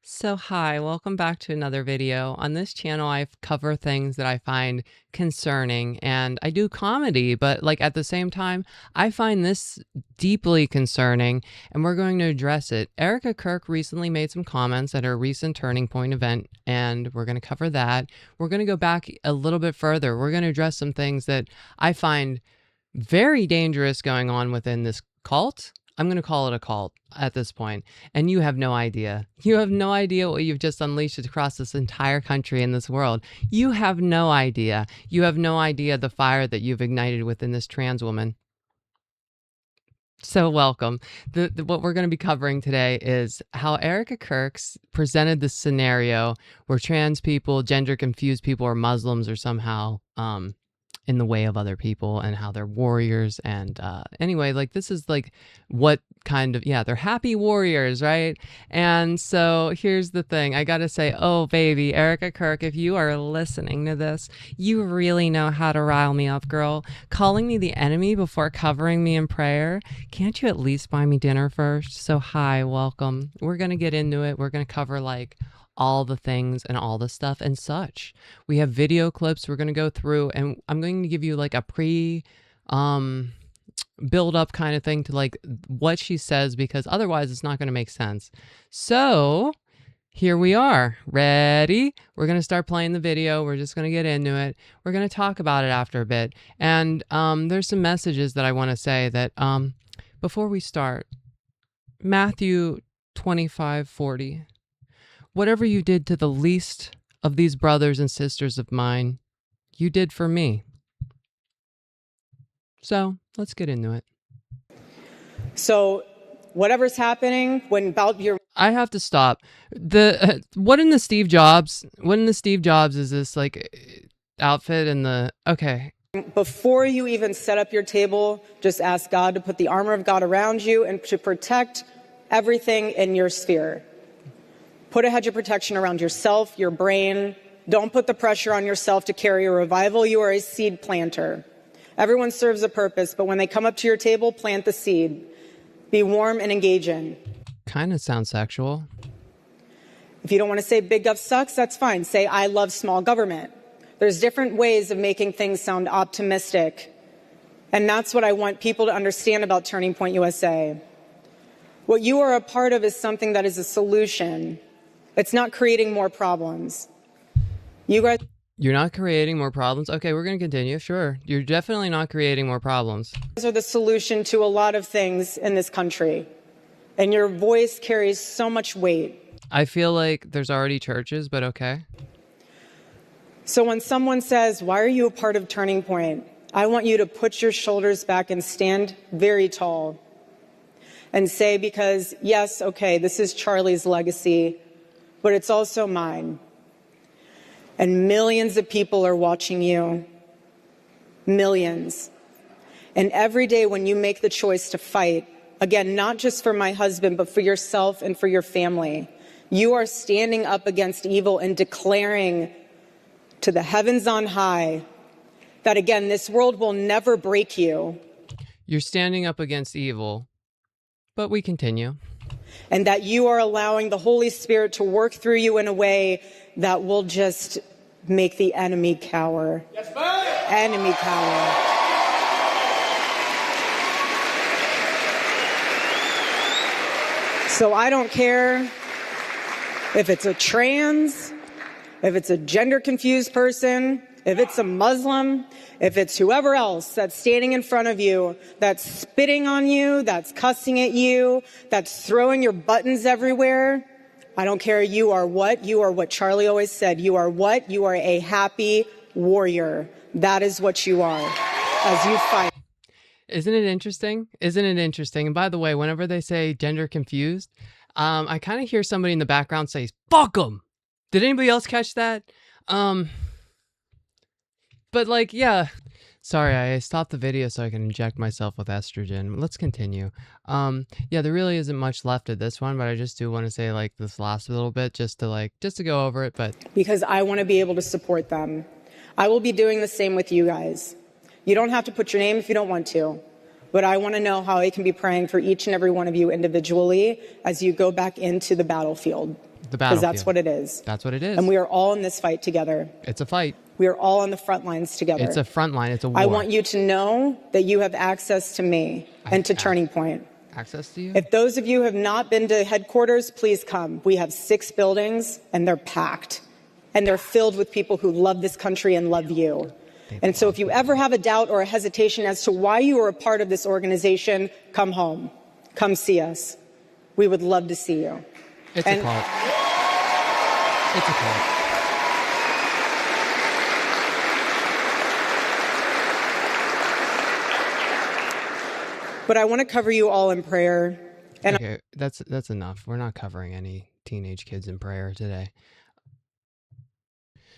So hi, welcome back to another video. On this channel, I cover things that I find concerning, and I do comedy, but like at the same time, I find this deeply concerning, and we're going to address it. Erica Kirk recently made some comments at her recent Turning Point event, and we're going to cover that. We're going to go back a little bit further. We're going to address some things that I find very dangerous going on within this cult. I'm going to call it a cult at this point. And you have no idea. You have no idea what you've just unleashed across this entire country and this world. You have no idea. You have no idea the fire that you've ignited within this trans woman. So welcome. What we're going to be covering today is how Erica Kirk's presented this scenario where trans people, gender confused people, or Muslims are somehow in the way of other people, and how they're warriors. And anyway, like this is like what kind of, they're happy warriors, right? And so here's the thing. I gotta say, oh baby, Erica Kirk, if you are listening to this, you really know how to rile me up, girl. Calling me the enemy before covering me in prayer. Can't you at least buy me dinner first? So hi, welcome. We're gonna get into it. We're gonna cover like all the things and all the stuff and such. We have video clips we're going to go through, and I'm going to give you like a build up kind of thing to like what she says, because otherwise it's not going to make sense. So here we are. Ready? We're going to start playing the video. We're just going to get into it. We're going to talk about it after a bit. And there's some messages that I want to say that before we start. Matthew 25:40. Whatever you did to the least of these brothers and sisters of mine, you did for me. So let's get into it. So whatever's happening when about your... I have to stop. What in the Steve Jobs is this like outfit and the... Okay. Before you even set up your table, just ask God to put the armor of God around you and to protect everything in your sphere. Put a hedge of protection around yourself, your brain. Don't put the pressure on yourself to carry a revival. You are a seed planter. Everyone serves a purpose, but when they come up to your table, plant the seed. Be warm and engaging. Kind of sounds sexual. If you don't want to say big gov sucks, that's fine. Say I love small government. There's different ways of making things sound optimistic. And that's what I want people to understand about Turning Point USA. What you are a part of is something that is a solution. It's not creating more problems. You're not creating more problems? Okay, we're going to continue. Sure. You're definitely not creating more problems. These are the solution to a lot of things in this country. And your voice carries so much weight. I feel like there's already churches, but okay. So when someone says, why are you a part of Turning Point? I want you to put your shoulders back and stand very tall. And say, because yes, okay, this is Charlie's legacy, but it's also mine. And millions of people are watching you. Millions. And every day when you make the choice to fight, again, not just for my husband, but for yourself and for your family, you are standing up against evil and declaring to the heavens on high that, again, this world will never break you. You're standing up against evil, but we continue. And that you are allowing the Holy Spirit to work through you in a way that will just make the enemy cower. Yes, ma'am. Enemy cower. So I don't care if it's a trans, if it's a gender confused person, if it's a Muslim, if it's whoever else that's standing in front of you, that's spitting on you, that's cussing at you, that's throwing your buttons everywhere. I don't care. You are what? You are what Charlie always said. You are what? You are a happy warrior. That is what you are as you fight. Isn't it interesting? Isn't it interesting? And by the way, whenever they say gender confused, I kind of hear somebody in the background say, fuck them. Did anybody else catch that? But like, yeah, sorry, I stopped the video so I can inject myself with estrogen. Let's continue. Yeah, there really isn't much left of this one, but I just do want to say like this last little bit just to go over it. But because I want to be able to support them. I will be doing the same with you guys. You don't have to put your name if you don't want to, but I want to know how I can be praying for each and every one of you individually as you go back into the battlefield. The Because battlefield. that's what it is. That's what it is. And we are all in this fight together. It's a fight. We are all on the front lines together. It's a front line. It's a war. I want you to know that you have access to me and to Turning Point. Access to you? If those of you have not been to headquarters, please come. We have 6 buildings, and they're packed. And they're filled with people who love this country and love you. And so if you ever have a doubt or a hesitation as to why you are a part of this organization, come home. Come see us. We would love to see you. It's a cult. It's a cult. But I want to cover you all in prayer. And Okay, that's enough. We're not covering any teenage kids in prayer today.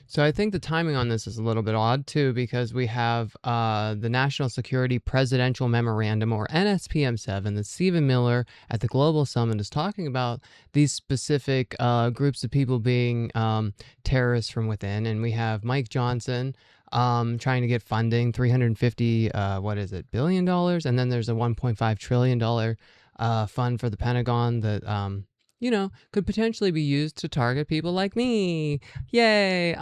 So I think the timing on this is a little bit odd too, because we have the National Security Presidential Memorandum, or NSPM7, that Stephen Miller at the Global Summit is talking about these specific groups of people being terrorists from within. And we have Mike Johnson trying to get funding, $350 billion dollars, and then there's a $1.5 trillion fund for the Pentagon that could potentially be used to target people like me. Yay.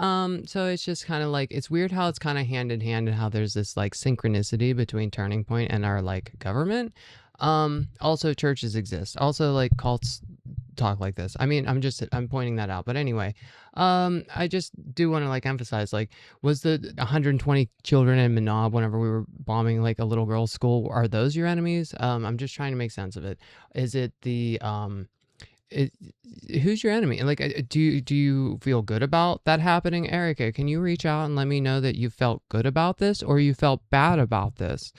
So it's just kind of like, it's weird how it's kind of hand in hand, and how there's this like synchronicity between Turning Point and our like government. Also churches exist. Also like cults talk like this. I mean, I'm pointing that out. But anyway, I just do want to like emphasize, like, was the 120 children in Manaab whenever we were bombing like a little girl's school, are those your enemies? I'm just trying to make sense of it. Is it the who's your enemy? And like, do you feel good about that happening? Erica, can you reach out and let me know that you felt good about this, or you felt bad about this?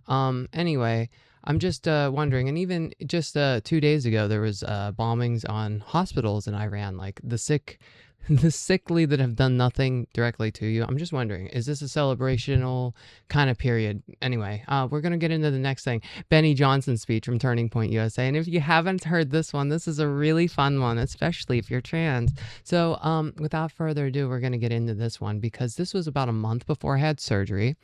Anyway, I'm just wondering. And even just 2 days ago, there was bombings on hospitals in Iran, like the sickly that have done nothing directly to you. I'm just wondering, is this a celebrational kind of period? Anyway, we're going to get into the next thing. Benny Johnson's speech from Turning Point USA. And if you haven't heard this one, this is a really fun one, especially if you're trans. So without further ado, we're going to get into this one, because this was about a month before I had surgery.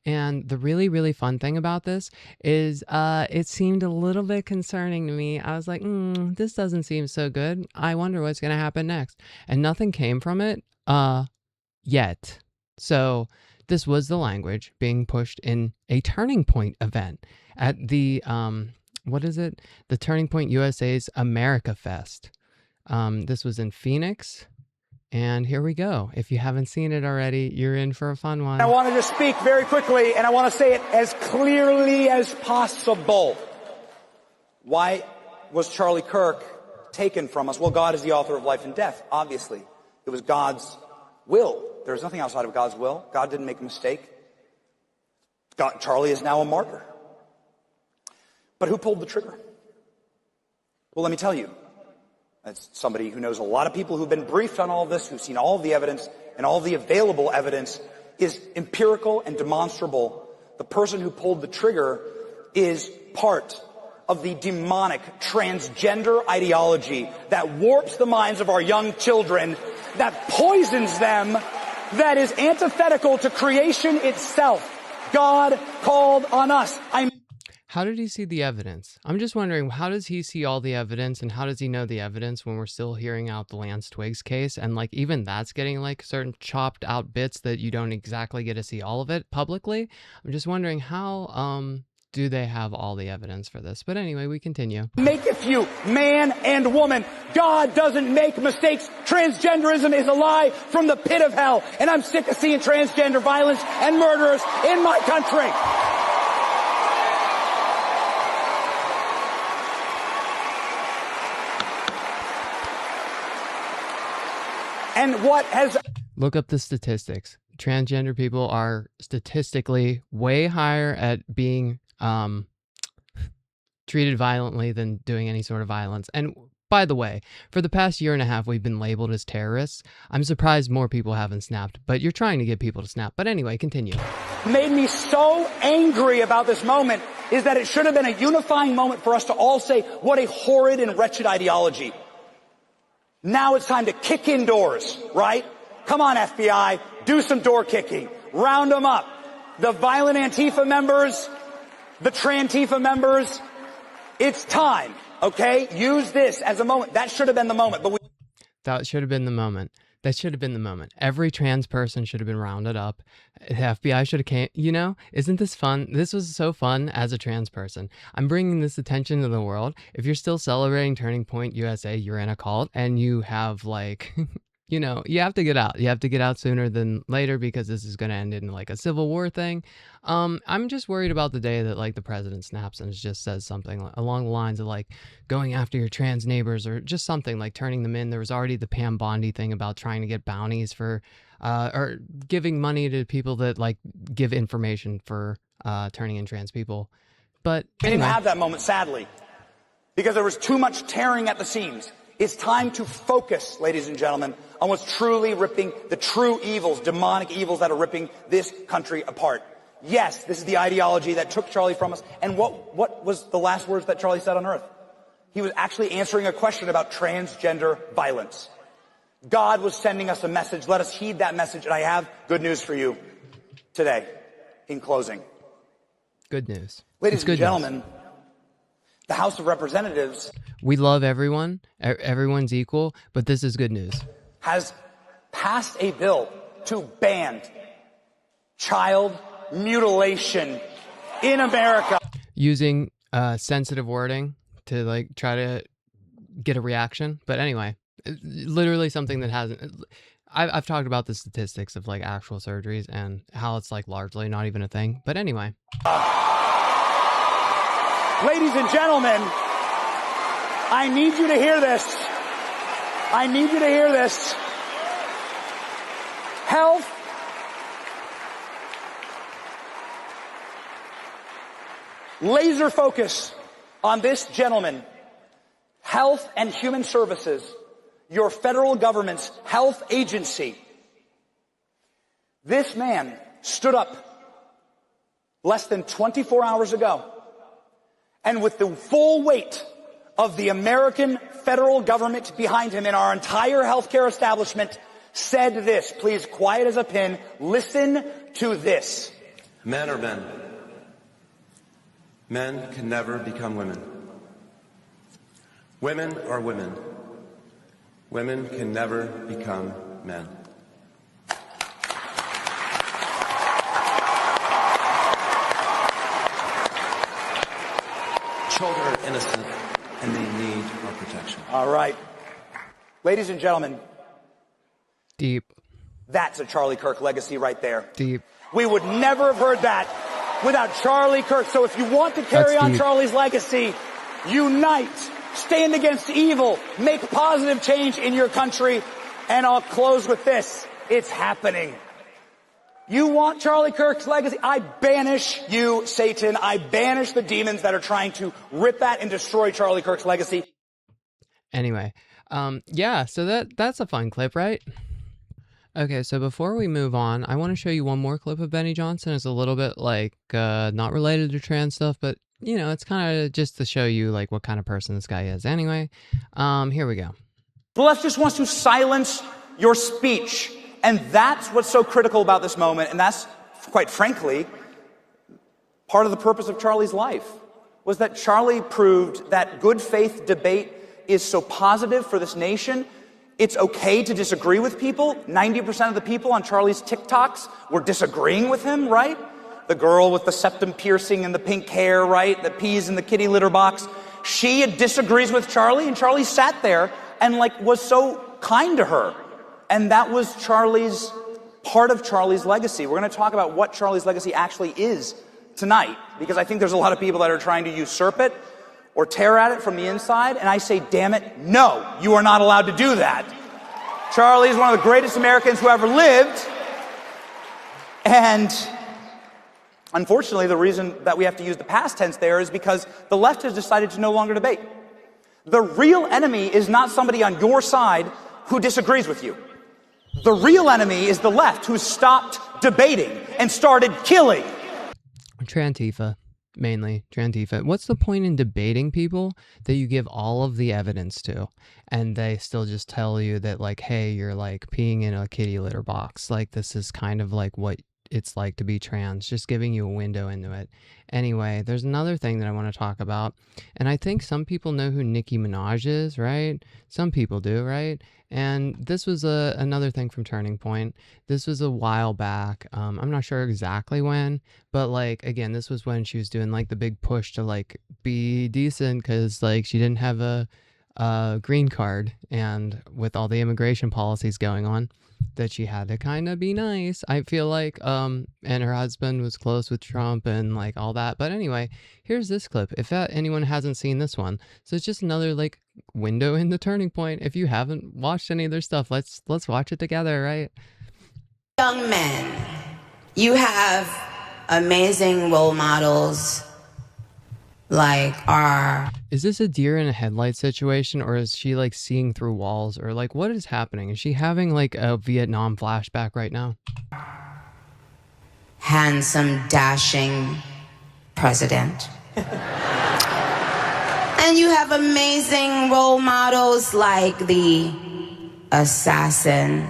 And the really, really fun thing about this is it seemed a little bit concerning to me. I was like, this doesn't seem so good. I wonder what's going to happen next. And nothing came from it yet. So this was the language being pushed in a Turning Point event at the the Turning Point USA's America Fest. This was in Phoenix, and here we go. If you haven't seen it already, you're in for a fun one. I wanted to speak very quickly, and I want to say it as clearly as possible. Why was Charlie Kirk taken from us? Well, God is the author of life and death, obviously. It was God's will. There's nothing outside of God's will. God didn't make a mistake. Charlie is now a martyr. But who pulled the trigger? Well, let me tell you. As somebody who knows a lot of people who've been briefed on all of this, who've seen all of the evidence, and all the available evidence is empirical and demonstrable. The person who pulled the trigger is part of the demonic transgender ideology that warps the minds of our young children, that poisons them, that is antithetical to creation itself. God called on us. How did he see the evidence? I'm just wondering, how does he see all the evidence, and how does he know the evidence when we're still hearing out the Lance Twiggs case? And like, even that's getting like certain chopped out bits that you don't exactly get to see all of it publicly. I'm just wondering, how do they have all the evidence for this? But anyway, we continue. Maketh you man and woman. God doesn't make mistakes. Transgenderism is a lie from the pit of hell. And I'm sick of seeing transgender violence and murderers in my country. And what has... Look up the statistics. Transgender people are statistically way higher at being treated violently than doing any sort of violence. And by the way, for the past year and a half, we've been labeled as terrorists. I'm surprised more people haven't snapped, but you're trying to get people to snap. But anyway, continue. Made me so angry about this moment is that it should have been a unifying moment for us to all say, what a horrid and wretched ideology. Now it's time to kick in doors, right? Come on, FBI, do some door kicking. Round them up. The violent Antifa members, the Trantifa members, it's time, okay? Use this as a moment. That should have been the moment. But That should have been the moment. That should have been the moment. Every trans person should have been rounded up. The FBI should have came, isn't this fun? This was so fun as a trans person. I'm bringing this attention to the world. If you're still celebrating Turning Point USA, you're in a cult and you have like, you have to get out. You have to get out sooner than later because this is going to end in like a civil war thing. I'm just worried about the day that like the president snaps and just says something along the lines of like going after your trans neighbors or just something like turning them in. There was already the Pam Bondi thing about trying to get bounties for or giving money to people that like give information for turning in trans people. But We anyway. didn't have that moment, sadly, because there was too much tearing at the seams. It's time to focus, ladies and gentlemen, on what's truly ripping the true evils, demonic evils that are ripping this country apart. Yes, this is the ideology that took Charlie from us. And what was the last words that Charlie said on Earth? He was actually answering a question about transgender violence. God was sending us a message. Let us heed that message. And I have good news for you today in closing. Good news. Ladies and gentlemen, the House of Representatives We love everyone. Everyone's equal, but this is good news. Has passed a bill to ban child mutilation in America. Using sensitive wording to like try to get a reaction. But anyway, literally something that hasn't. I've talked about the statistics of like actual surgeries and how it's like largely not even a thing. But anyway. Ladies and gentlemen, I need you to hear this. I need you to hear this. Health laser focus on this gentleman. Health and Human Services, your federal government's health agency. This man stood up less than 24 hours ago, and with the full weight of the American federal government behind him and our entire healthcare establishment, said this. Please, quiet as a pin. Listen to this. Men are men. Men can never become women. Women are women. Women can never become men. Children are innocent and they need our protection. All right. Ladies and gentlemen, Deep. that's a Charlie Kirk legacy right there. Deep. We would never have heard that without Charlie Kirk. So if you want to carry on Charlie's legacy, unite, stand against evil, make positive change in your country. And I'll close with this. It's happening. You want Charlie Kirk's legacy? I banish you, Satan. I banish the demons that are trying to rip at and destroy Charlie Kirk's legacy. Anyway, yeah, so that's a fun clip, right? Okay, so before we move on, I want to show you one more clip of Benny Johnson. It's a little bit like not related to trans stuff, but it's kind of just to show you like what kind of person this guy is. Anyway, here we go. The left just wants to silence your speech. And that's what's so critical about this moment. And that's, quite frankly, part of the purpose of Charlie's life, was that Charlie proved that good faith debate is so positive for this nation. It's okay to disagree with people. 90% of the people on Charlie's TikToks were disagreeing with him, right? The girl with the septum piercing and the pink hair, right? That pees in the kitty litter box. She disagrees with Charlie, and Charlie sat there and was so kind to her. And that was part of Charlie's legacy. We're going to talk about what Charlie's legacy actually is tonight, because I think there's a lot of people that are trying to usurp it or tear at it from the inside. And I say, damn it, no, you are not allowed to do that. Charlie is one of the greatest Americans who ever lived. And unfortunately, the reason that we have to use the past tense there is because the left has decided to no longer debate. The real enemy is not somebody on your side who disagrees with you. The real enemy is the left, who stopped debating and started killing. Trantifa, mainly Trantifa. What's the point in debating people that you give all of the evidence to, and they still just tell you that hey, you're peeing in a kitty litter box? This is kind of what it's like to be trans, just giving you a window into it. Anyway, there's another thing that I want to talk about, and I think some people know who Nicki Minaj is, right? Some people do, right? And this was another thing from Turning Point. This was a while back. I'm not sure exactly when, but like again, this was when she was doing like the big push to like be decent because like she didn't have a green card, and with all the immigration policies going on, that she had to kind of be nice, I feel like. And her husband was close with Trump and like all that. But anyway, here's this clip if anyone hasn't seen this one. So it's just another like window in the Turning Point. If you haven't watched any of their stuff, let's watch it together, right? Young men, you have amazing role models like our... Is this a deer in a headlight situation, or is she like seeing through walls, or like what is happening? Is she having like a Vietnam flashback right now? handsome, dashing president. And you have amazing role models like the assassin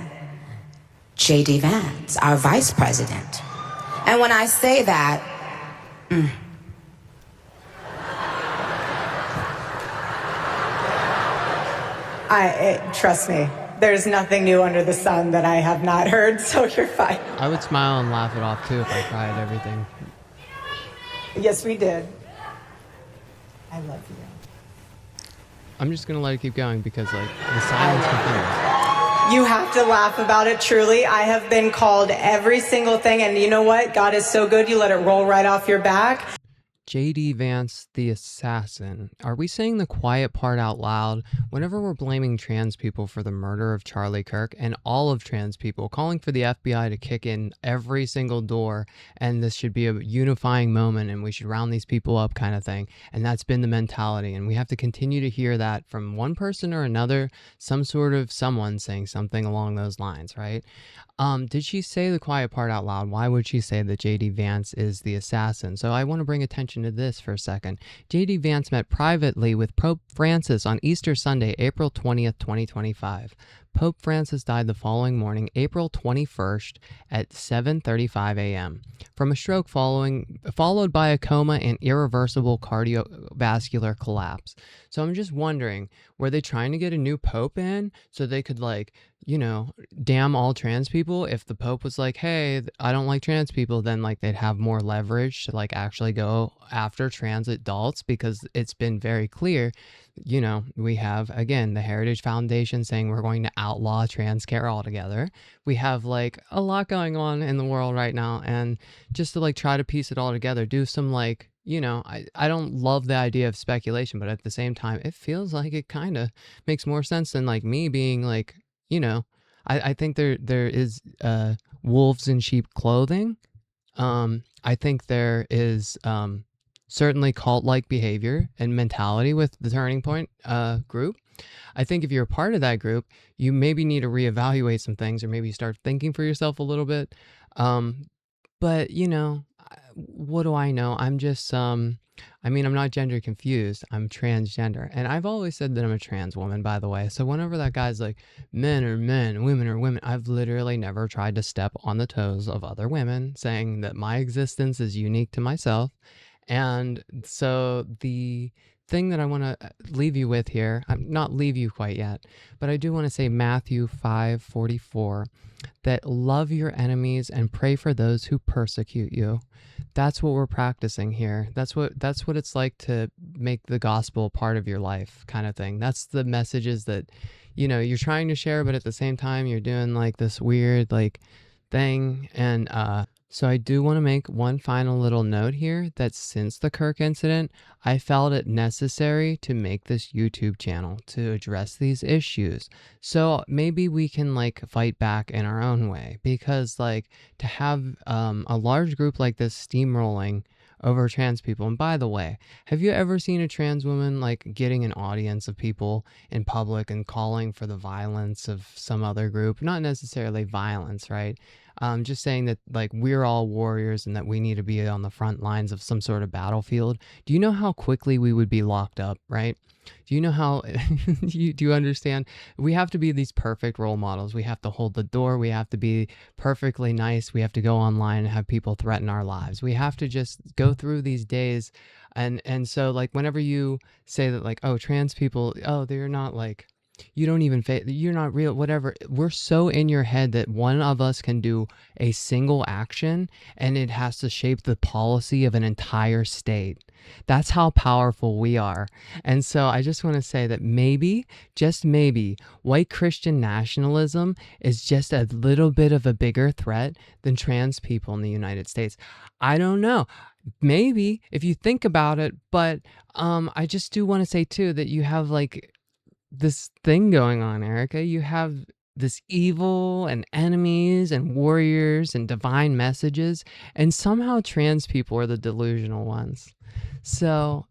J.D. Vance, our vice president. And when I say that, trust me, there's nothing new under the sun that I have not heard, so you're fine. I would smile and laugh it off too if I cried everything. Yes, we did. I love you. I'm just gonna let it keep going because like the silence continues. You have to laugh about it, truly. I have been called every single thing, and you know what? God is so good, you let it roll right off your back. J.D. Vance, the assassin. Are we saying the quiet part out loud whenever we're blaming trans people for the murder of Charlie Kirk, and all of trans people, calling for the FBI to kick in every single door, and this should be a unifying moment and we should round these people up kind of thing? And that's been the mentality, and we have to continue to hear that from one person or another, some sort of someone saying something along those lines, right? Did she say the quiet part out loud? Why would she say that J.D. Vance is the assassin? So I want to bring attention to this for a second. J.D. Vance met privately with Pope Francis on Easter Sunday, April 20th, 2025. Pope Francis died the following morning, April 21st at 7:35 a.m. from a stroke followed by a coma and irreversible cardiovascular collapse. So I'm just wondering, were they trying to get a new pope in so they could like, damn all trans people? If the pope was like, hey, I don't like trans people, then like they'd have more leverage to like actually go after trans adults, because it's been very clear. We have, again, the Heritage Foundation saying we're going to outlaw trans care altogether. We have like a lot going on in the world right now, and just to like try to piece it all together, do some like, I don't love the idea of speculation, but at the same time, it feels like it kind of makes more sense than like me being like, I think there is wolves in sheep clothing. I think there is certainly cult-like behavior and mentality with the Turning Point group. I think if you're a part of that group, you maybe need to reevaluate some things, or maybe start thinking for yourself a little bit. But what do I know? I'm just I'm not gender confused. I'm transgender. And I've always said that I'm a trans woman, by the way. So whenever that guy's like, men are men, women are women, I've literally never tried to step on the toes of other women, saying that my existence is unique to myself. And so the thing that I want to leave you with here, I'm not leave you quite yet, but I do want to say Matthew 5:44, that love your enemies and pray for those who persecute you. That's what we're practicing here. That's what it's like to make the gospel part of your life, kind of thing. That's the messages that you're trying to share, but at the same time you're doing like this weird like thing. And so I do want to make one final little note here, that since the Kirk incident, I felt it necessary to make this YouTube channel to address these issues. So maybe we can like fight back in our own way, because like to have a large group like this steamrolling over trans people. And by the way, have you ever seen a trans woman like getting an audience of people in public and calling for the violence of some other group? Not necessarily violence, right? just saying that like we're all warriors and that we need to be on the front lines of some sort of battlefield. Do you know how quickly we would be locked up, right? Do you know how do you understand? We have to be these perfect role models. We have to hold the door. We have to be perfectly nice. We have to go online and have people threaten our lives. We have to just go through these days. And so like whenever you say that like, oh, trans people, oh, they're not like, you don't even you're not real, whatever. We're so in your head that one of us can do a single action and it has to shape the policy of an entire state. That's how powerful we are. And so I just want to say that maybe, just maybe, white Christian nationalism is just a little bit of a bigger threat than trans people in the United States. I don't know. Maybe if you think about it, but I just do want to say too that you have like this thing going on, Erica. You have this evil and enemies and warriors and divine messages, and somehow trans people are the delusional ones. So,